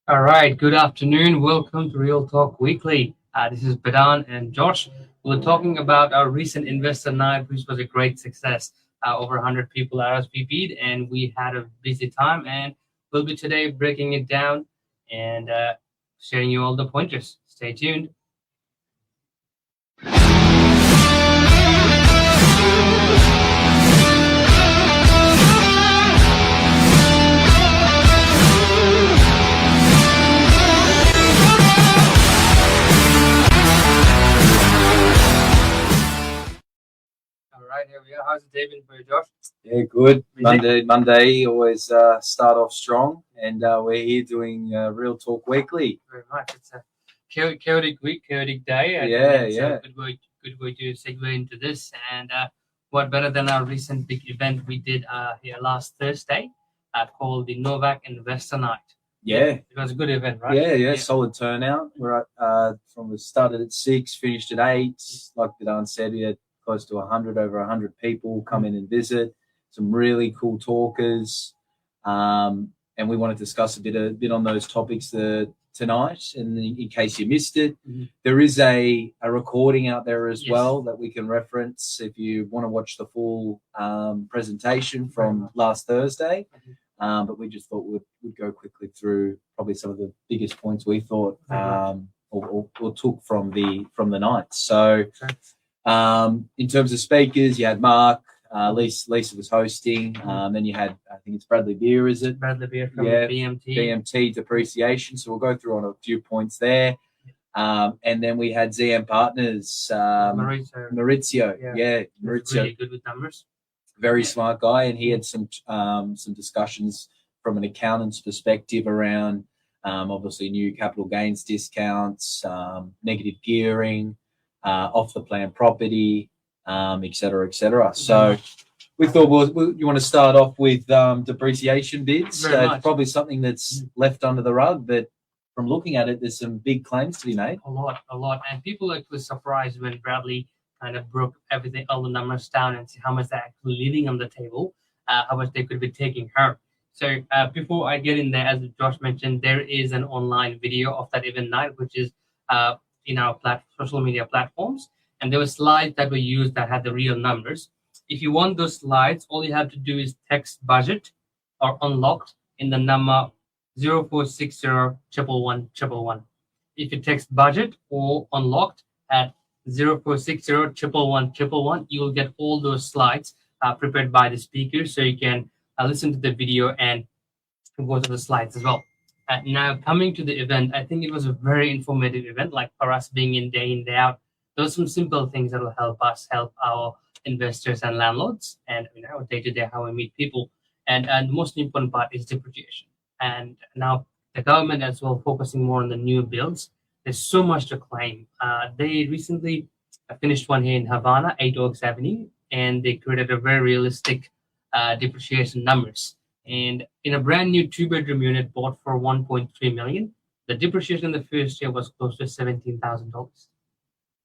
All right, good afternoon. Welcome to Real Talk Weekly. This is Badan and Josh. We're talking about our recent investor night, which was a great success. Over 100 people RSVP'd, and we had a busy time. And we'll be today breaking it down and sharing you all the pointers. Stay tuned. All right, here we are. How's the day been for you, Josh? Yeah, good. Busy? Monday always start off strong, and we're here doing Real Talk Weekly. Very much. It's a chaotic week, chaotic day. I Yeah, think it's yeah. a good way to segue into this. And what better than our recent big event we did here last Thursday called the Novak Investor Night. Yeah, It was a good event, right? yeah. Solid turnout. We're from we started at 6, finished at 8. Like Bidan said, we had close to 100, over 100 people come in and visit. Some really cool talkers, and we want to discuss a bit on those topics tonight. And in case you missed it, there is a recording out there as well that we can reference if you want to watch the full presentation from last Thursday. But we just thought we'd go quickly through probably some of the biggest points we thought or took from the night. So in terms of speakers, you had Mark, Lisa was hosting, then you had, I think it's Bradley Beer, is it? Bradley Beer from BMT Depreciation. So we'll go through on a few points there. And then we had ZM Partners, Maurizio. Maurizio. Really good with numbers. Very smart guy, and he had some discussions from an accountant's perspective around obviously new capital gains discounts, negative gearing, off the plan property, et cetera. So we thought, you want to start off with depreciation bids. It's probably something that's left under the rug, but from looking at it, there's some big claims to be made. A lot, and people are actually surprised when Bradley kind of broke everything, all the numbers down, and see how much they're actually leaving on the table, how much they could be taking home. So before I get in there, as Josh mentioned, there is an online video of that event night, which is in our social media platforms, and there were slides that were used that had the real numbers. If you want those slides, all you have to do is text budget or unlocked in the number 0460 111 111. If you text budget or unlocked at 0460 111 111, you will get all those slides prepared by the speaker, so you can listen to the video and go to the slides as well. Now, coming to the event, I think it was a very informative event. Like for us being in day out, there are some simple things that will help us help our investors and landlords, and day to day how we meet people. And the most important part is depreciation. And now the government as well focusing more on the new builds. There's so much to claim. They recently finished one here in Havana, 8 Oaks Avenue, and they created a very realistic depreciation numbers. And in a brand new 2-bedroom unit bought for 1.3 million, the depreciation in the first year was close to $17,000,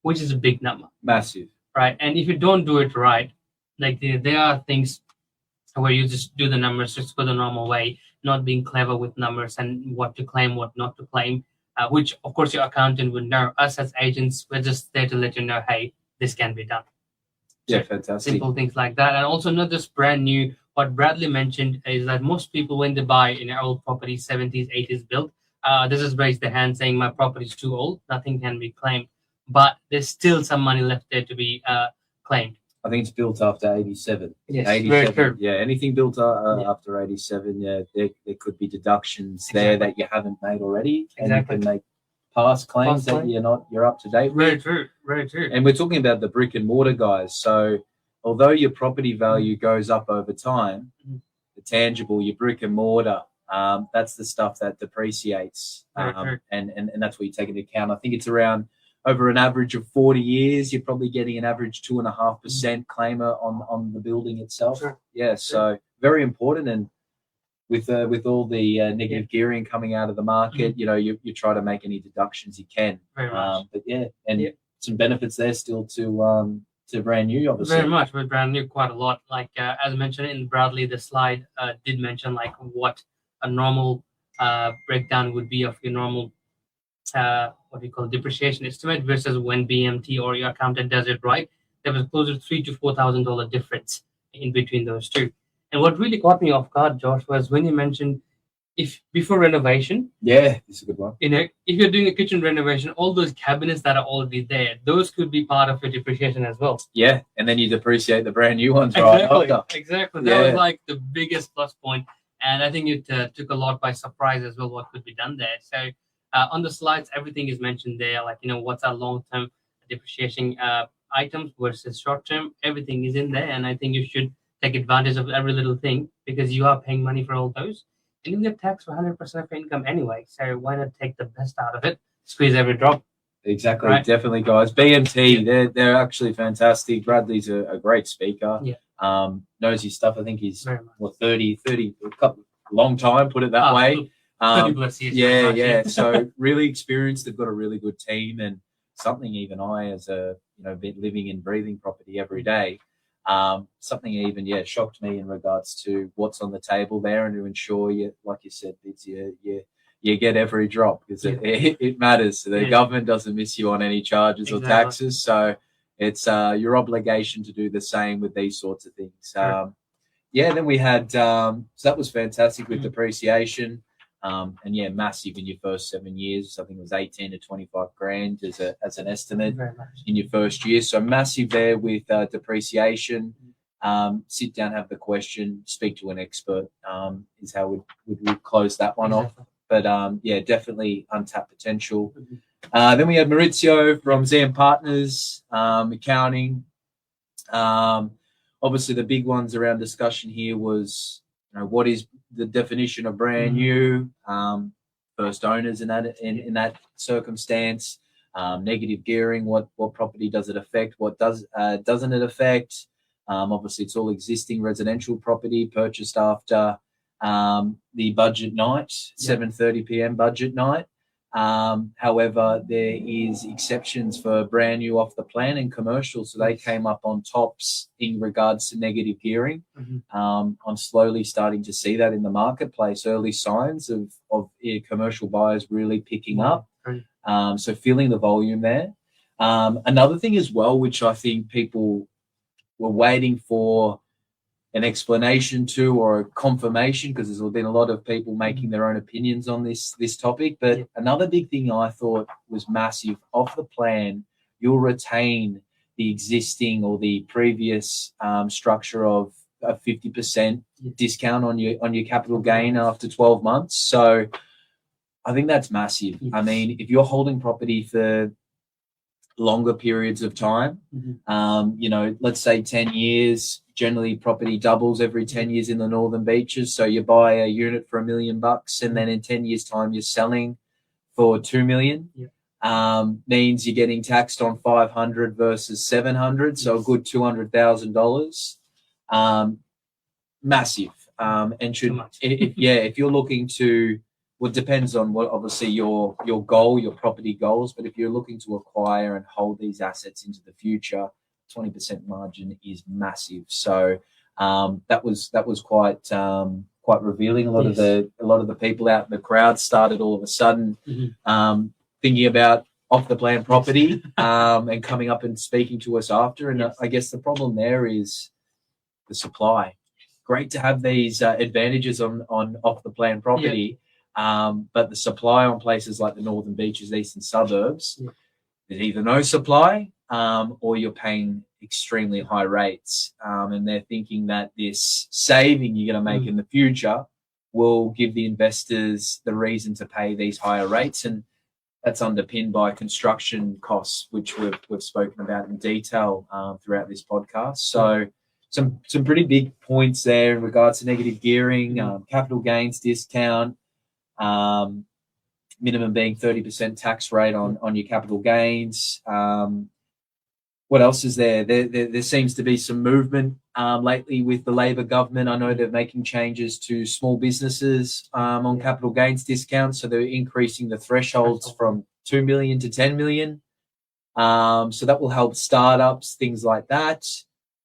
which is a big number. Massive. Right. And if you don't do it right, like there are things where you just do the numbers just go the normal way, not being clever with numbers and what to claim, what not to claim, which of course your accountant would know. Us as agents, we're just there to let you know, hey, this can be done. Yeah, fantastic. Simple things like that. And also not just brand new. What Bradley mentioned is that most people, when they buy in an old property, 70s, 80s built, they just raise their hand saying my property is too old, nothing can be claimed. But there's still some money left there to be claimed. I think it's built after 87. Yes, 87. very true. Yeah, anything built after 87, there could be deductions there that you haven't made already. And you can make past claims that you're up to date with. Very true. And we're talking about the brick and mortar guys. So although your property value goes up over time, the tangible, your brick and mortar, that's the stuff that depreciates. And that's what you take into account. I think it's around over an average of 40 years, you're probably getting an average 2.5% claimer on the building itself. Sure. Yeah, so very important. And with all the negative gearing coming out of the market, you try to make any deductions you can. Very much. But some benefits there still to brand new, obviously. Very much. We're brand new quite a lot. Like as mentioned in Bradley, the slide did mention like what a normal breakdown would be of your normal what we call depreciation estimate versus when BMT or your accountant does it right. There was closer to $3,000 to $4,000 difference in between those two. And what really caught me off guard, Josh, was when you mentioned if before renovation, Yeah, it's a good one. if you're doing a kitchen renovation, all those cabinets that are already there, those could be part of your depreciation as well. Yeah, and then you depreciate the brand new ones right after. Exactly. That was like the biggest plus point, and I think it took a lot by surprise as well what could be done there. So on the slides, everything is mentioned there, like what's our long-term depreciation items versus short-term. Everything is in there, and I think you should take advantage of every little thing because you are paying money for all those. And you get taxed for 100% of your income anyway, so why not take the best out of it, squeeze every drop? Exactly, right? Definitely, guys. BMT, they're actually fantastic. Bradley's a great speaker. Yeah. Knows his stuff. I think he's 30, a couple, long time, put it that way. 30 plus years. Yeah. So really experienced. They've got a really good team, and something even I, as a been living and breathing property every day, something even shocked me in regards to what's on the table there, and to ensure you, like you said, it's you get every drop because it matters. So the government doesn't miss you on any charges or taxes, so it's your obligation to do the same with these sorts of things. Then we had so that was fantastic with depreciation. And massive in your first 7 years. I think it was 18 to 25 grand as an estimate in your first year. So massive there with depreciation. Sit down, have the question, speak to an expert is how we'd close that one off. But definitely untapped potential. Then we had Maurizio from ZM Partners, accounting. Obviously, the big ones around discussion here was what is the definition of brand new, first owners in that circumstance, negative gearing, what property does it affect, what doesn't it affect? Obviously, it's all existing residential property purchased after the budget night, 7:30 p.m. budget night. However, there is exceptions for brand new off the plan and commercial, so they came up on tops in regards to negative gearing. I'm slowly starting to see that in the marketplace, early signs of commercial buyers really picking up. So feeling the volume there. Another thing as well, which I think people were waiting for an explanation to or a confirmation, because there's been a lot of people making their own opinions on this topic. But another big thing I thought was massive, off the plan, you'll retain the existing or the previous structure of a 50% discount on your capital gain after 12 months. So I think that's massive. I mean, if you're holding property for longer periods of time, let's say 10 years, generally property doubles every 10 years in the Northern Beaches. So you buy a unit for $1 million and then in 10 years time, you're selling for $2 million. Means you're getting taxed on 500 versus 700. So a good $200,000, massive. And if you're looking to, well, it depends on what obviously your goal, your property goals. But if you're looking to acquire and hold these assets into the future, 20% margin is massive. So that was quite revealing. A lot of the people out in the crowd started all of a sudden thinking about off the plan property and coming up and speaking to us after. And I guess the problem there is the supply. Great to have these advantages on off the plan property. But the supply on places like the Northern Beaches, eastern suburbs, there's either no supply or you're paying extremely high rates. And they're thinking that this saving you're going to make in the future will give the investors the reason to pay these higher rates. And that's underpinned by construction costs, which we've spoken about in detail throughout this podcast. So some pretty big points there in regards to negative gearing, capital gains discount, minimum being 30% tax rate on your capital gains. What else is there? There seems to be some movement lately with the Labor government. I know they're making changes to small businesses on capital gains discounts. So they're increasing the thresholds from 2 million to 10 million. So that will help startups, things like that.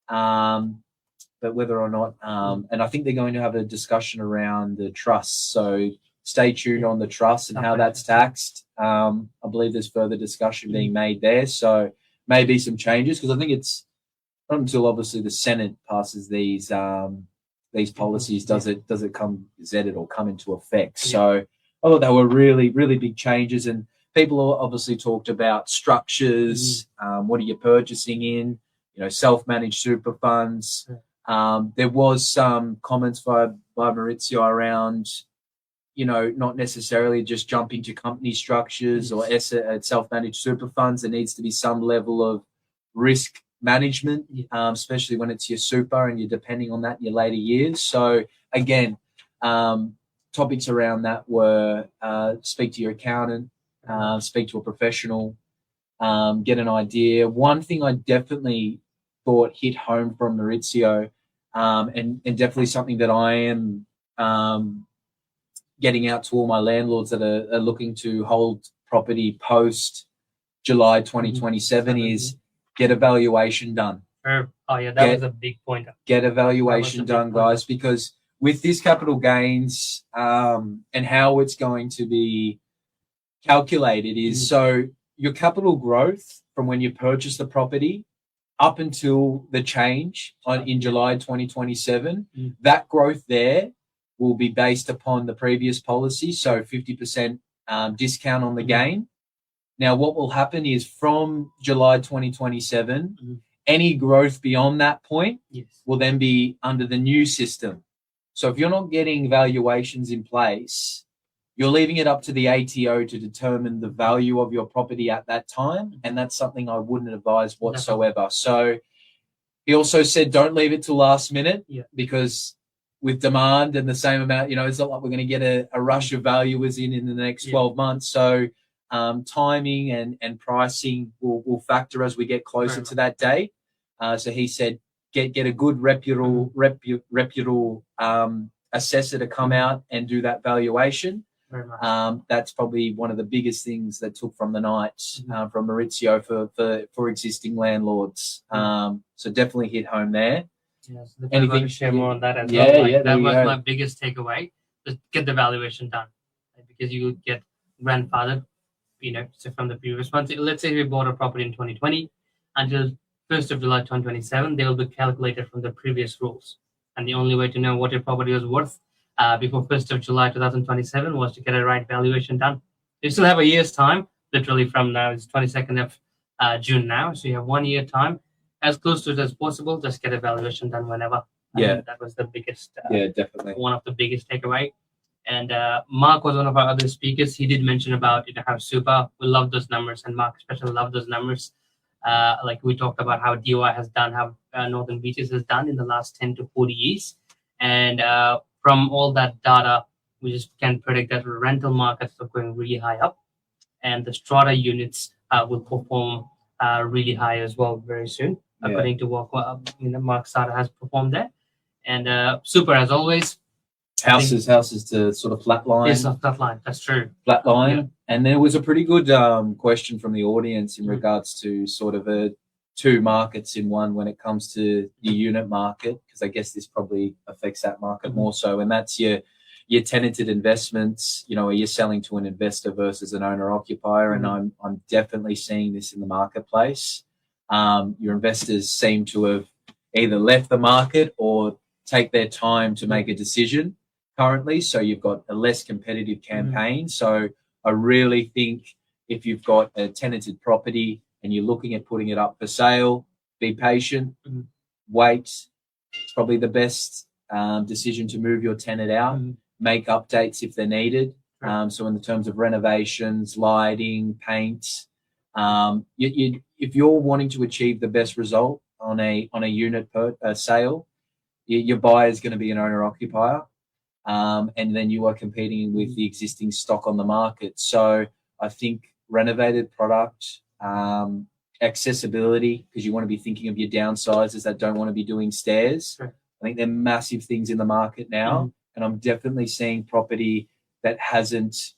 But whether or not, and I think they're going to have a discussion around the trusts. So stay tuned on the trust and how that's taxed. I believe there's further discussion being made there. So maybe some changes, because I think it's not until obviously the Senate passes these policies does it come gazetted or come into effect. So I thought they were really, really big changes, and people obviously talked about structures. What are you purchasing in? Self-managed super funds. There was some comments by Maurizio around, not necessarily just jumping to company structures or self-managed super funds. There needs to be some level of risk management, especially when it's your super and you're depending on that in your later years. So again, topics around that were speak to your accountant, speak to a professional, get an idea. One thing I definitely thought hit home from Maurizio, and definitely something that I am getting out to all my landlords that are looking to hold property post July 2027 is get a valuation done. Oh yeah, that was a big point. Get a valuation done, guys, because with this capital gains and how it's going to be calculated is so your capital growth from when you purchase the property up until the change in July 2027, that growth there will be based upon the previous policy, so 50% discount on the gain. Now, what will happen is from July 2027, any growth beyond that point will then be under the new system. So if you're not getting valuations in place, you're leaving it up to the ATO to determine the value of your property at that time, and that's something I wouldn't advise whatsoever. So he also said don't leave it till last minute, because with demand and the same amount, it's not like we're going to get a rush of valuers in the next 12 months. So timing and pricing will factor as we get closer to that date. So he said get a good reputable assessor to come out and do that valuation. That's probably one of the biggest things that took from the night from Maurizio for existing landlords. So definitely hit home there. Yes, anything to share more on that as well? That was my biggest takeaway. Just get the valuation done, because you get grandfathered, so from the previous month. Let's say we bought a property in 2020 until 1st of July 2027, they will be calculated from the previous rules. And the only way to know what your property was worth before 1st of July 2027 was to get a right valuation done. You still have a year's time, literally from now. It's 22nd of June now, so you have 1 year time. As close to it as possible, just get a valuation done whenever. That was the biggest, definitely one of the biggest takeaway. And Mark was one of our other speakers. He did mention about how super, we love those numbers, and Mark especially loved those numbers. Like we talked about how DOI has done, how Northern Beaches has done in the last 10 to 40 years. And from all that data, we just can predict that rental markets are going really high up, and the strata units will perform really high as well very soon, according to what Mark Sada has performed there. And super, as always, houses to sort of flatline. Yes, flatline. That's true. Flatline. Yeah. And there was a pretty good question from the audience in regards to sort of two markets in one when it comes to the unit market, because I guess this probably affects that market more so, and that's your tenanted investments. Are you selling to an investor versus an owner-occupier? And I'm definitely seeing this in the marketplace. Your investors seem to have either left the market or take their time to make a decision currently. So you've got a less competitive campaign. So I really think if you've got a tenanted property and you're looking at putting it up for sale, be patient, wait. It's probably the best decision to move your tenant out, make updates if they're needed. So in the terms of renovations, lighting, paint, if you're wanting to achieve the best result on a unit sale, your buyer is going to be an owner-occupier, and then you are competing with the existing stock on the market. So I think renovated product, accessibility, because you want to be thinking of your downsizers that don't want to be doing stairs. I think they're massive things in the market now, and I'm definitely seeing property that hasn't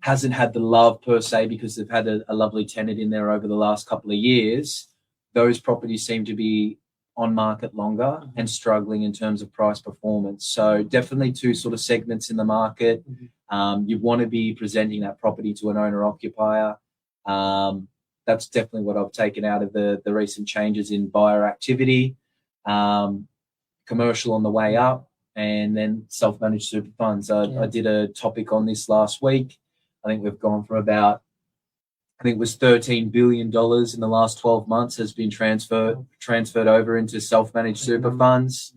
had the love per se because they've had a lovely tenant in there over the last couple of years. Those properties seem to be on market longer and struggling in terms of price performance. So definitely two sort of segments in the market. You want to be presenting that property to an owner-occupier. That's definitely what I've taken out of the recent changes in buyer activity. Commercial on the way up, and then self-managed super funds. I did a topic on this last week. I think we've gone from about, I think it was $13 billion in the last 12 months has been transferred over into self-managed super funds.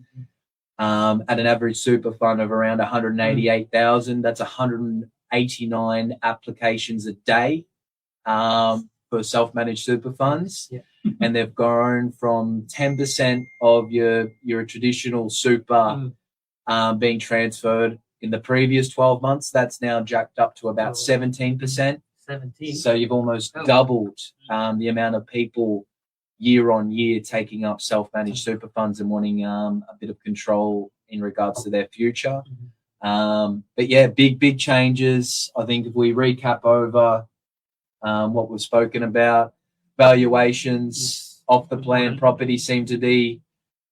At an average super fund of around 188,000, that's 189 applications a day for self-managed super funds. And they've grown from 10% of your traditional super being transferred in the previous 12 months. That's now jacked up to about 17%. 17. So you've almost doubled the amount of people year on year taking up self-managed super funds and wanting a bit of control in regards to their future. But yeah, big changes. I think if we recap over what we've spoken about, valuations off the plan property seem to be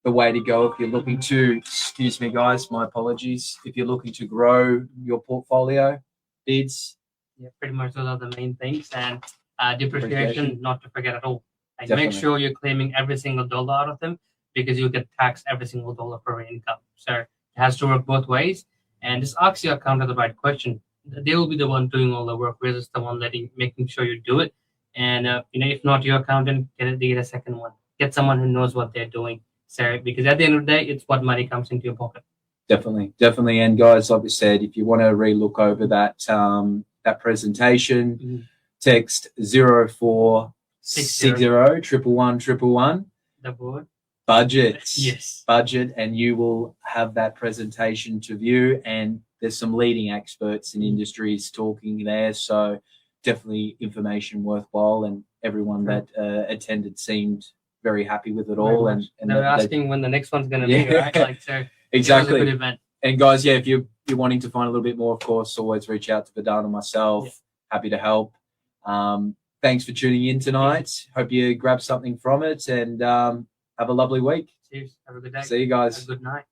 the way to go if you're looking to, excuse me guys, my apologies, if you're looking to grow your portfolio bids. Yeah, pretty much those are the main things. And depreciation, not to forget at all. Like Definitely. make sure you're claiming every single dollar out of them, because you get taxed every single dollar per income. So it has to work both ways. And just ask your accountant the right question. They will be the one doing all the work. We're just the one making sure you do it. And if not your accountant, get a second one. Get someone who knows what they're doing. So because at the end of the day, it's what money comes into your pocket. Definitely. And guys, like we said, if you want to relook over that that presentation, text 0460 111 The board. budget. Yes. Budget, and you will have that presentation to view. And there's some leading experts in industries talking there. So definitely information worthwhile, and everyone that attended seemed very happy with it all. And they were asking when the next one's going to be, right? Like, so exactly. It was a good event. And guys, if you're wanting to find a little bit more, of course, always reach out to Vedant and myself. Happy to help. Thanks for tuning in tonight. Hope you grab something from it, and have a lovely week. Cheers. Have a good day. See you guys. Have a good night.